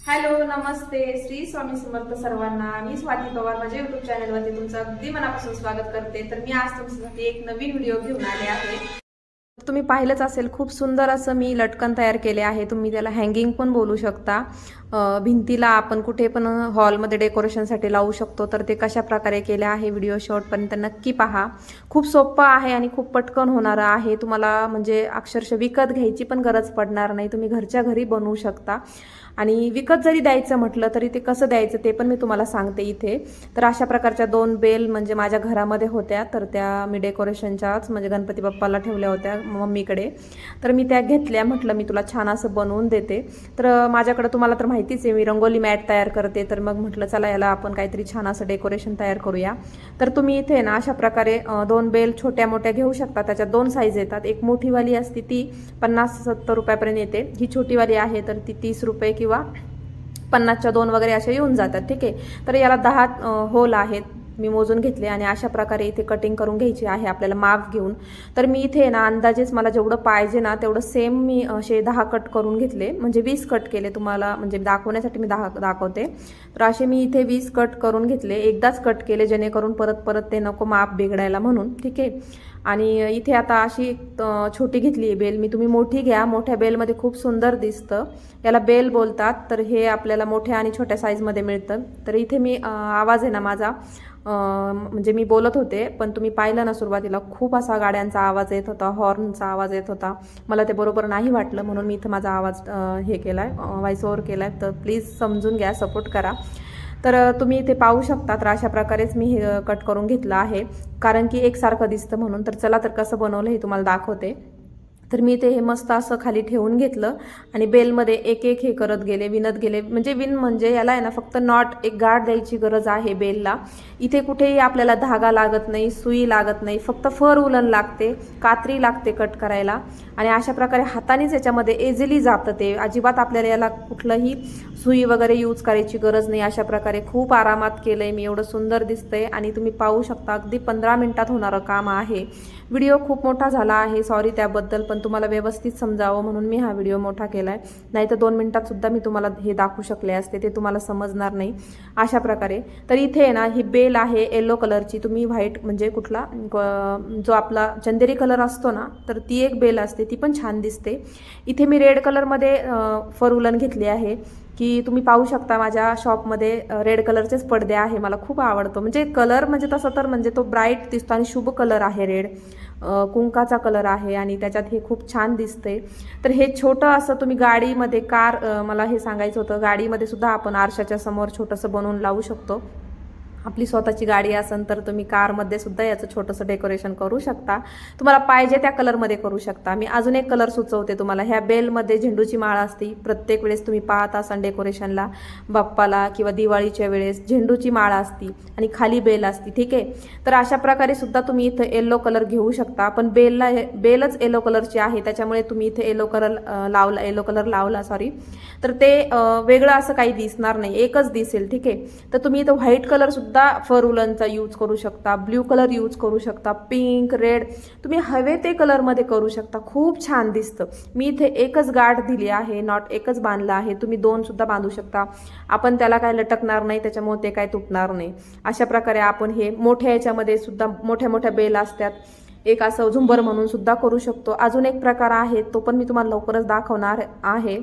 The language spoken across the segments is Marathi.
हॅलो, नमस्ते. श्री स्वामी समर्थ सर्वांना. मी स्वाती पवार माझ्या युट्यूब चॅनलवरती तुमचं अगदी मनापासून स्वागत करते. तर मी आज तुमच्यासाठी एक नवीन व्हिडिओ घेऊन आले आहे. तुम्ही पाहिलंच असेल, खूप सुंदर असं मी लटकन तयार केले आहे. तुम्ही त्याला हँगिंग पण बोलू शकता. भिंतीला आपण कुठे पण हॉलमध्ये डेकोरेशनसाठी लावू शकतो. तर ते कशा प्रकारे केले आहे व्हिडिओ शेवटपर्यंत नक्की पहा. खूप सोपं आहे आणि खूप पटकन होणारं आहे. तुम्हाला म्हणजे अक्षरशः विकत घ्यायची पण गरज पडणार नाही. तुम्ही घरच्या घरी बनवू शकता. आणि विकत जरी द्यायचं म्हटलं तरी ते कसं द्यायचं ते पण मी तुम्हाला सांगते इथे. तर अशा प्रकारच्या 2 बेल म्हणजे माझ्या घरामध्ये होत्या. तर त्या मी डेकोरेशनच्याच म्हणजे गणपती बाप्पाला ठेवल्या होत्या मम्मीकडे. तर मी त्या घेतल्या. म्हटलं मी तुला छान असं बनवून देते. तर माझ्याकडे तुम्हाला तर माहितीच आहे मी रंगोली मॅट तयार करते. तर मग म्हटलं चला याला आपण काहीतरी छान असं डेकोरेशन तयार करूया. तर तुम्ही इथे ना अशा प्रकारे 2 बेल छोट्या मोठ्या घेऊ शकता. त्याच्यात 2 साईज येतात. एक मोठीवाली असते ती 50-70 रुपयापर्यंत येते. ही छोटीवाली आहे तर ती 30 रुपये किंवा 50च्या 2 वगैरे असे येऊन जातात. ठीक आहे. तर याला 10 होल आहेत. मी मोजून घेतले आणि अशा प्रकारे इथे कटिंग करून घ्यायची आहे आपल्याला माप घेऊन. तर मी इथे ना अंदाजेच मला जेवढं पाहिजे ना तेवढं सेम मी असे 10 कट करून घेतले. म्हणजे 20 कट केले. तुम्हाला म्हणजे दाखवण्यासाठी मी 10 दाखवते. तर असे मी इथे 20 कट करून घेतले. एकदाच कट केले जेणेकरून परत परत ते नको माप बिघडायला म्हणून. ठीक आहे. आणि इथे आता अशी छोटी घेतली आहे बेल मी. तुम्ही मोठी घ्या. मोठ्या बेलमध्ये खूप सुंदर दिसतं. याला बेल बोलतात. तर हे आपल्याला मोठ्या आणि छोट्या साईजमध्ये मिळतं. तर इथे मी आवाज आहे ना माझा म्हणजे मी बोलत होते पण तुम्ही पाहिलं ना सुरुवातीला खूप असा गाड्यांचा आवाज येत होता, हॉर्नचा आवाज येत होता. मला ते बरोबर नाही वाटलं म्हणून मी इथं माझा आवाज हे केला आहे, व्हॉइस ओव्हर केला आहे. तर प्लीज समजून घ्या, सपोर्ट करा. तर तुम्ही इथे पाहू शकता. तर अशा प्रकारेच मी हे कट करून घेतलं आहे कारण की एकसारखं दिसतं म्हणून. तर चला तर कसं बनवलं हे तुम्हाला दाखवते. तर मी ते हे मस्त असं खाली ठेवून घेतलं आणि बेलमध्ये एक एक हे करत गेले, विणत गेले. म्हणजे याला आहे ना फक्त नॉट एक गाठ द्यायची गरज आहे बेलला. इथे कुठेही आपल्याला धागा लागत नाही, सुई लागत नाही, फक्त फर उलन लागते, कात्री लागते कट करायला. आणि अशा प्रकारे हातानेच याच्यामध्ये इझिली जातं ते. अजिबात आपल्याला याला कुठलंही सुई वगैरे यूज करायची गरज नाही. अशा प्रकारे खूप आरामात केलंय मी. एवढं सुंदर दिसतंय आणि तुम्ही पाहू शकता अगदी 15 मिनिटात होणारं काम आहे. व्हिडिओ खूप मोठा झाला आहे, सॉरी त्याबद्दल. पण तुम्हाला व्यवस्थित समजावं म्हणून मी हा व्हिडिओ मोठा केलाय. नाही तर 2 मिनिटात सुद्धा मी तुम्हाला हे दाखवू शकले असते, ते तुम्हाला समजणार नाही. अशा प्रकारे तर इथे ना ही बेल आहे येलो कलरची. तुम्ही व्हाईट म्हणजे कुठला जो आपला चंदेरी कलर असतो ना तर ती एक बेल असते, ती पण छान दिसते. इथे मी रेड कलरमध्ये फर उलन घेतली आहे की तुम्ही पाहू शकता माझ्या शॉपमध्ये रेड कलरचेच पडदे आहे. मला खूप आवडतो म्हणजे कलर म्हणजे तसं तर म्हणजे तो ब्राईट दिसतो आणि शुभ कलर आहे रेड. कुंकाचा कलर आहे आणि त्याच्यात हे खूप छान दिसतंय. तर हे छोटं असं तुम्ही गाडीमध्ये मला हे सांगायचं होतं, गाडीमध्ये सुद्धा आपण आरशाच्या समोर छोटंसं बनवून लावू शकतो. आपली स्वतःची गाडी असेल तर तुम्ही कारमध्ये सुद्धा याचं छोटंसं डेकोरेशन करू शकता. तुम्हाला पाहिजे त्या कलरमध्ये करू शकता. मी अजून एक कलर सुचवते तुम्हाला. ह्या बेलमध्ये झेंडूची माळ असते. प्रत्येक वेळेस तुम्ही पाहत असाल डेकोरेशनला बाप्पाला किंवा दिवाळीच्या वेळेस झेंडूची माळ असती आणि खाली बेल असती. ठीक आहे. तर अशा प्रकारे सुद्धा तुम्ही इथं येलो कलर घेऊ शकता. पण बेलच येलो कलरची आहे त्याच्यामुळे तुम्ही इथे येलो कलर लावला सॉरी. तर ते वेगळं असं काही दिसणार नाही, एकच दिसेल. ठीक आहे. तर तुम्ही इथं व्हाईट कलर सुद्धा फर उलनचा यूज करू शकता, ब्ल्यू कलर यूज करू शकता, पिंक, रेड तुम्ही हवे ते कलरमध्ये करू शकता. खूप छान दिसतं. मी इथे एकच गाठ दिली आहे, नॉट एकच बांधला आहे. तुम्ही 2 सुद्धा बांधू शकता. आपण त्याला काय लटकणार नाही, त्याच्यामुळे ते काय तुटणार नाही. अशा प्रकारे आपण हे मोठ्या याच्यामध्ये सुद्धा मोठ्या मोठ्या बेल असतात. एक असं झुंबर म्हणून सुद्धा करू शकतो. अजून एक प्रकार आहे तो पण मी तुम्हाला लवकरच दाखवणार आहे.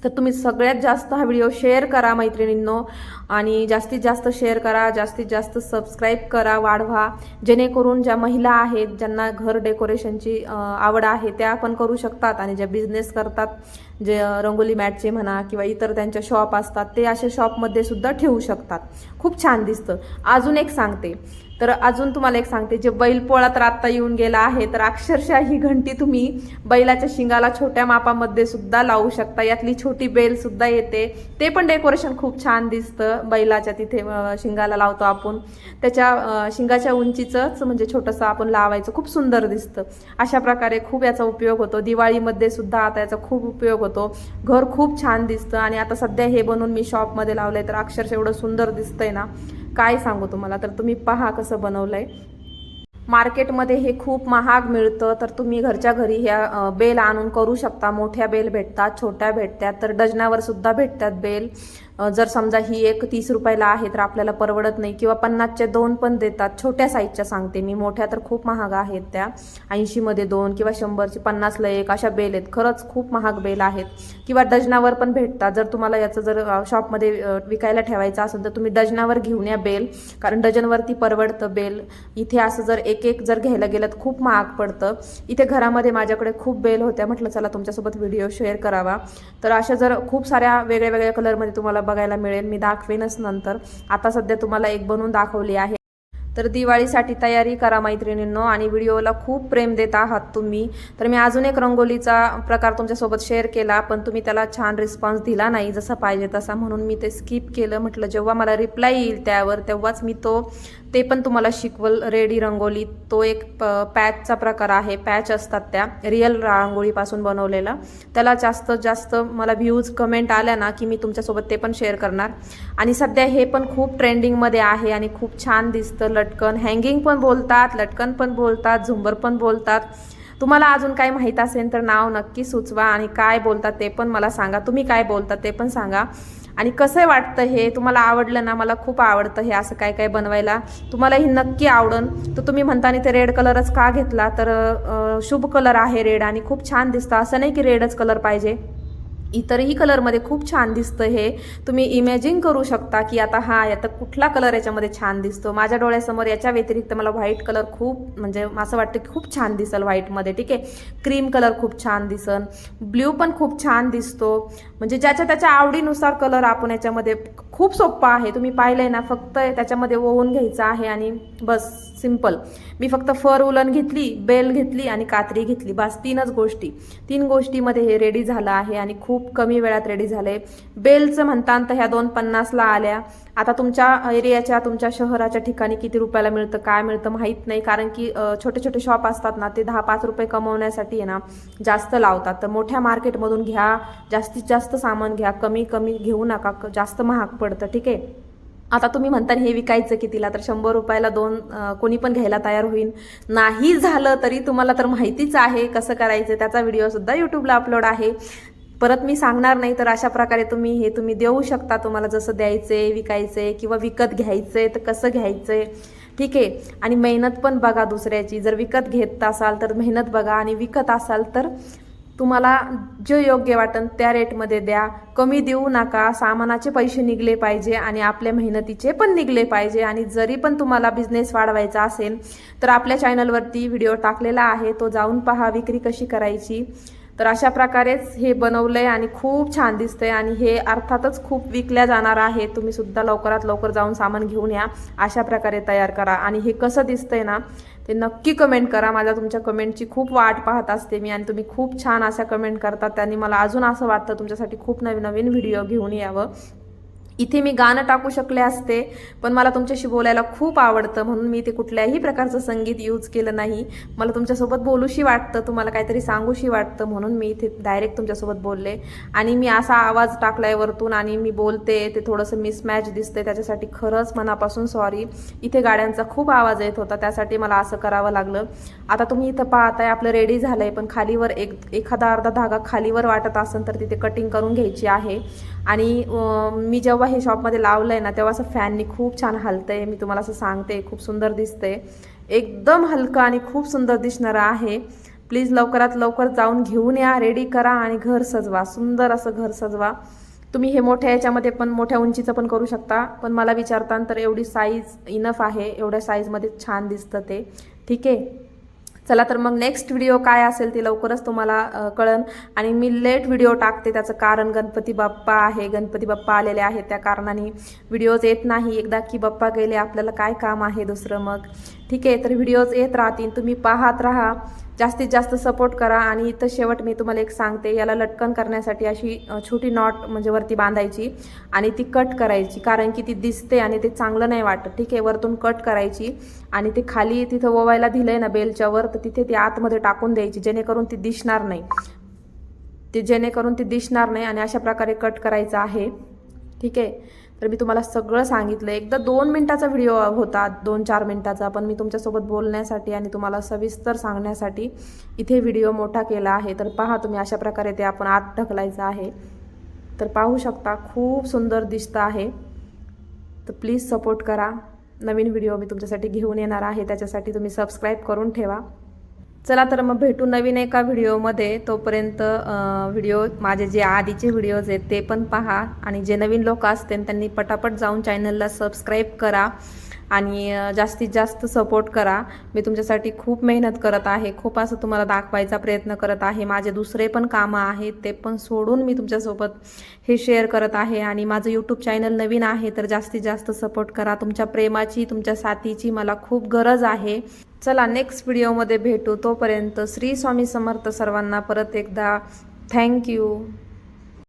तर तुम्ही सगळ्यात जास्त हा व्हिडिओ शेअर करा मैत्रिणींनो आणि जास्तीत जास्त शेअर करा, जास्तीत जास्त सबस्क्राईब करा, वाढवा. जेणेकरून ज्या महिला आहेत ज्यांना घर डेकोरेशनची आवड आहे त्या पण करू शकतात आणि ज्या बिझनेस करतात, जे रंगोली मॅटचे म्हणा किंवा इतर त्यांच्या शॉप असतात ते अशा शॉपमध्ये सुद्धा ठेवू शकतात. खूप छान दिसतं. अजून एक सांगते, तर अजून तुम्हाला एक सांगते, जे बैलपोळा तर आत्ता येऊन गेला आहे तर अक्षरशः ही घंटी तुम्ही बैलाच्या शिंगाला छोट्या मापामध्ये सुद्धा लावू शकता. यातली छोटी बेल सुद्धा येते, ते पण डेकोरेशन खूप छान दिसतं. बैलाच्या तिथे शिंगाला लावतो आपण, त्याच्या शिंगाच्या उंचीचंच म्हणजे छोटंसं आपण लावायचं, खूप सुंदर दिसतं. अशा प्रकारे खूप याचा उपयोग होतो. दिवाळीमध्ये सुद्धा आता याचा खूप उपयोग होतो. घर खूप छान दिसतं आणि आता सध्या हे बनवून मी शॉपमध्ये लावलंय तर अक्षरशः एवढं सुंदर दिसतंय ना काय सांगू तुम्हाला. तर तुम्ही पहा कसं बनवलंय. मार्केटमध्ये हे खूप महाग मिळतं, तर तुम्ही घरच्या घरी ह्या बेल आणून करू शकता. मोठ्या बेल भेटतात, छोट्या भेटतात, तर डझनावर सुद्धा भेटतात बेल. जर समजा ही एक 30 रुपयाला आहे तर आपल्याला परवडत नाही, किंवा 50चे 2 पण देतात. छोट्या साईजच्या सांगते मी, मोठ्या तर खूप महाग आहेत त्या. 80 मध्ये 2 किंवा 100ची 50ला 1 अशा बेल आहेत. खरंच खूप महाग बेल आहेत. किंवा डझनावर पण भेटतात. जर तुम्हाला याचं जर शॉपमध्ये विकायला ठेवायचं असेल तर तुम्ही डझनावर घेऊन या बेल, कारण डझनवरती परवडतं बेल. इथे असं जर एक एक जर घ्यायला गेलं तर खूप महाग पडतं. इथे घरामध्ये माझ्याकडे खूप बेल होत्या, म्हटलं चला तुमच्यासोबत व्हिडिओ शेअर करावा. तर अशा जर खूप साऱ्या वेगळ्या वेगळ्या कलरमध्ये तुम्हाला बघायला मिळेल, मी दाखवेनच नंतर. आता सध्या तुम्हाला एक बनवून दाखवली आहे. तर दिवाळीसाठी तयारी करा मैत्रिणींनो, आणि व्हिडिओला खूप प्रेम देत आहात तुम्ही. तर मी अजून एक रंगोलीचा प्रकार तुमच्यासोबत शेअर केला, पण तुम्ही त्याला छान रिस्पॉन्स दिला नाही जसं पाहिजे तसा, म्हणून मी ते स्किप केलं. म्हटलं जेव्हा मला रिप्लाय येईल त्यावर तेव्हाच मी ते पण तुम्हाला शिकवल. रेडी रंगोली तो एक पॅचचा प्रकार आहे. पॅच असतात त्या रिअल रांगोळीपासून बनवलेला. त्याला जास्त मला व्ह्यूज कमेंट आल्या ना की मी तुमच्यासोबत ते पण शेअर करणार. आणि सध्या हे पण खूप ट्रेंडिंगमध्ये आहे आणि खूप छान दिसतं. लटकन हँगिंग पण बोलतात, लटकन पण बोलतात, झुंबर पण बोलतात. तुम्हाला अजून काय माहीत असेल तर नाव नक्की सुचवा, आणि काय बोलतात ते पण मला सांगा. तुम्ही काय बोलता ते पण सांगा. आणि कसं वाटतं हे, तुम्हाला आवडलं ना? मला खूप आवडतं हे असं काय काय बनवायला. तुम्हालाही नक्की आवडन. तर तुम्ही म्हणता ते रेड कलरच का घेतला, तर शुभ कलर आहे रेड आणि खूप छान दिसतं. असं नाही की रेडच कलर पाहिजे, इतरही कलरमध्ये खूप छान दिसतं. हे तुम्ही इमॅजिन करू शकता की आता आता कुठला कलर याच्यामध्ये छान दिसतो. माझ्या डोळ्यासमोर याच्या व्यतिरिक्त मला व्हाईट कलर खूप, म्हणजे असं वाटतं की खूप छान दिसेल व्हाईटमध्ये. ठीक आहे, क्रीम कलर खूप छान दिसन, ब्ल्यू पण खूप छान दिसतो. म्हणजे ज्याच्या त्याच्या आवडीनुसार कलर आपण याच्यामध्ये, खूप सोपं आहे. तुम्ही पाहिलंय ना, फक्त त्याच्यामध्ये ओवून घ्यायचं आहे आणि बस सिंपल. मी फक्त फर उलन घेतली, बेल घेतली आणि कात्री घेतली, बस 3च गोष्टी. 3 गोष्टीमध्ये हे रेडी झालं आहे आणि खूप कमी वेळात रेडी झालंय. बेलचं म्हणता तर ह्या 250ला आल्या. आता तुमच्या एरियाच्या, तुमच्या शहराच्या ठिकाणी किती रुपयाला मिळतं काय मिळतं माहीत नाही, कारण की छोटे छोटे शॉप असतात ना, ते 10-5 रुपये कमवण्यासाठी आहे ना जास्त लावतात. तर मोठ्या मार्केटमधून घ्या, जास्तीत जास्त सामान घ्या, कमी घेऊ नका, जास्त महाग पडतं. ठीक आहे. आता तुम्ही म्हणता हे विकायचं कितीला, तर 100 रुपयाला 2 कोणी पण घ्यायला तयार होईल. नाही झालं तरी तुम्हाला तर माहितीच आहे कसं करायचं, त्याचा व्हिडिओ सुद्धा यूट्यूबला अपलोड आहे. परत मी सांगणार नाही. तर अशा प्रकारे तुम्ही देऊ शकता, तुम्हाला जसं द्यायचंय, विकायचंय किंवा विकत घ्यायचंय तर कसं घ्यायचंय. ठीक आहे. आणि मेहनत पण बघा दुसऱ्याची. जर विकत घेत असाल तर मेहनत बघा, आणि विकत असाल तर तुम्हाला जे योग्य वाटेल त्या रेटमध्ये द्या. कमी देऊ नका. सामानाचे पैसे निघले पाहिजे आणि आपल्या मेहनतीचे पण निघले पाहिजे. आणि जरी पण तुम्हाला बिझनेस वाढवायचा असेल तर आपल्या चॅनलवरती व्हिडिओ टाकलेला आहे, तो जाऊन पहा, विक्री कशी करायची. तर अशा प्रकारेच हे बनवलंय आणि खूप छान दिसतंय, आणि हे अर्थातच खूप विकल्या जाणार आहे. तुम्ही सुद्धा लवकरात लवकर जाऊन सामान घेऊन या. अशा प्रकारे तयार करा. आणि हे कसं दिसतंय ना ते नक्की कमेंट करा. माझ्या तुमच्या कमेंटची खूप वाट पाहत असते मी, आणि तुम्ही खूप छान अशा कमेंट करतात. त्यांनी मला अजून असं वाटतं तुमच्यासाठी खूप नवीन व्हिडिओ घेऊन यावं. इथे मी गाणं टाकू शकले असते, पण मला तुमच्याशी बोलायला खूप आवडतं, म्हणून मी ते कुठल्याही प्रकारचं संगीत यूज केलं नाही. मला तुमच्यासोबत बोलूशी वाटतं, तुम्हाला काहीतरी सांगूशी वाटतं, म्हणून मी इथे डायरेक्ट तुमच्यासोबत बोलले. आणि मी असा आवाज टाकलाय वरतून आणि मी बोलते, ते थोडंसं मिसमॅच दिसतंय, त्याच्यासाठी खरंच मनापासून सॉरी. इथे गाड्यांचा खूप आवाज येत होता, त्यासाठी मला असं करावं लागलं. आता तुम्ही इथं पाहताय आपलं रेडी झालंय, पण खालीवर एखादा अर्धा धागा खालीवर वाटत असेल तर तिथे कटिंग करून घ्यायची आहे. आणि मी जेव्हा हे शॉपमध्ये लावलंय ना तेव्हा असं फॅननी खूप छान हलतंय. मी तुम्हाला असं सांगते, खूप सुंदर दिसतंय, एकदम हलकं आणि खूप सुंदर दिसणारं आहे. प्लीज लवकरात लवकर जाऊन घेऊन या, रेडी करा आणि घर सजवा, सुंदर असं घर सजवा. तुम्ही हे मोठ्या याच्यामध्ये पण, मोठ्या उंचीचं पण करू शकता, पण मला विचारता तर एवढी साईज इनफ आहे, एवढ्या साईजमध्ये छान दिसतं ते. ठीक आहे. चला तर मग नेक्स्ट व्हिडिओ काय असेल ते लवकरच तुम्हाला कळन. आणि मी लेट व्हिडिओ टाकते, त्याचं कारण गणपती बाप्पा आहे, गणपती बाप्पा आलेले आहेत, त्या कारणाने व्हिडिओज येत नाही. एकदा की बाप्पा गेले आपल्याला काय काम आहे दुसरं मग. ठीक आहे. तर व्हिडिओज येत राहतील, तुम्ही पाहत राहा, जास्तीत जास्त सपोर्ट करा. आणि इथं शेवट मी तुम्हाला एक सांगते, याला लटकन करण्यासाठी अशी छोटी नॉट म्हणजे वरती बांधायची आणि ती कट करायची, कारण की ती दिसते आणि ते चांगलं नाही वाटत. ठीक आहे. वरतून कट करायची आणि ते खाली तिथं ओवायला दिलंय ना बेलच्या वर, तर तिथे ती आतमध्ये टाकून द्यायची, जेणेकरून ती दिसणार नाही, आणि अशा प्रकारे कट करायचं आहे. ठीक आहे. तर मी तुम्हाला सगळं सांगितलं. एकदा 2 मिनिटाचा व्हिडिओ होता, 2-4 मिनिटाचा, पण मी तुमच्यासोबत बोलण्यासाठी आणि तुम्हाला सविस्तर सांगण्यासाठी इथे व्हिडिओ मोठा केला आहे. तर पहा तुम्ही, अशा प्रकारे ते आपण आत ढकलायचं आहे. तर पाहू शकता, खूप सुंदर दिसतं आहे. तर प्लीज सपोर्ट करा. नवीन व्हिडिओ मी तुमच्यासाठी घेऊन येणार आहे, त्याच्यासाठी तुम्ही सबस्क्राईब करून ठेवा. चला तर मग भेटू नवीन एका व्हिडिओमध्ये. तोपर्यंत व्हिडिओ माझे जे आधीचे व्हिडिओज आहेत ते पण पहा, आणि जे नवीन लोक असतील त्यांनी पटापट जाऊन चॅनलला सबस्क्राईब करा आणि जास्तीत जास्त सपोर्ट करा. मी तुमच्यासाठी खूप मेहनत करत आहे, खूप असं तुम्हाला दाखवायचा प्रयत्न करत आहे. माझे दुसरे पण कामं आहेत, ते पण सोडून मी तुमच्यासोबत हे शेअर करत आहे. आणि माझं यूट्यूब चॅनल नवीन आहे, तर जास्तीत जास्त सपोर्ट करा. तुमच्या प्रेमाची, तुमच्या साथीची मला खूप गरज आहे. चला नेक्स्ट व्हिडिओमध्ये भेटू. तोपर्यंत श्री स्वामी समर्थ सर्वांना परत एकदा थँक्यू.